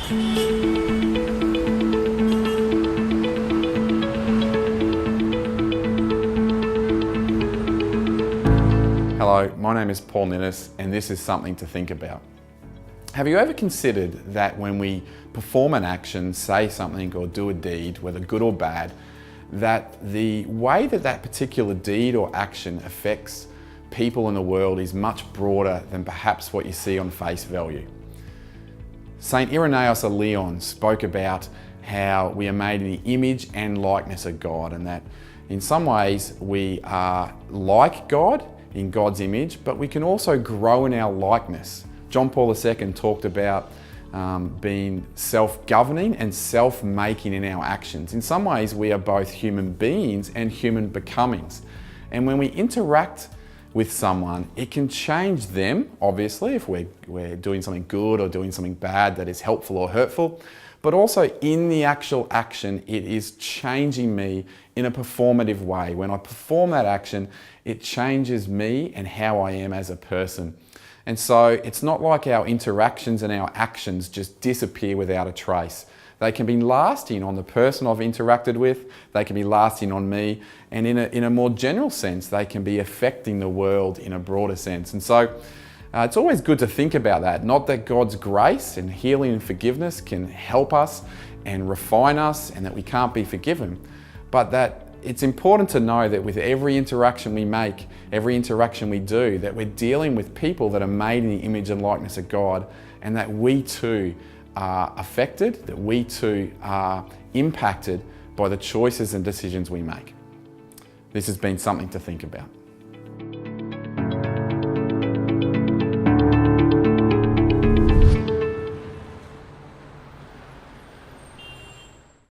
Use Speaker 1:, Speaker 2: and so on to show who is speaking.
Speaker 1: Hello, my name is Paul Ninnes, and this is something to think about. Have you ever considered that when we perform an action, say something or do a deed, whether good or bad, that the way that that particular deed or action affects people in the world is much broader than perhaps what you see on face value? Saint Irenaeus of Lyon spoke about how we are made in the image and likeness of God, and that in some ways we are like God, in God's image, but we can also grow in our likeness. John Paul II talked about being self-governing and self-making in our actions. In some ways, we are both human beings and human becomings. And when we interact with someone, it can change them, obviously, if we're doing something good or doing something bad that is helpful or hurtful, but also in the actual action, it is changing me in a performative way. When I perform that action, it changes me and how I am as a person. And so it's not like our interactions and our actions just disappear without a trace. They can be lasting on the person I've interacted with, they can be lasting on me, and in a more general sense, they can be affecting the world in a broader sense. And so it's always good to think about that. Not that God's grace and healing and forgiveness can help us and refine us and that we can't be forgiven, but that it's important to know that with every interaction we make, every interaction we do, that we're dealing with people that are made in the image and likeness of God, and that we too are affected, that we too are impacted by the choices and decisions we make. This has been something to think about.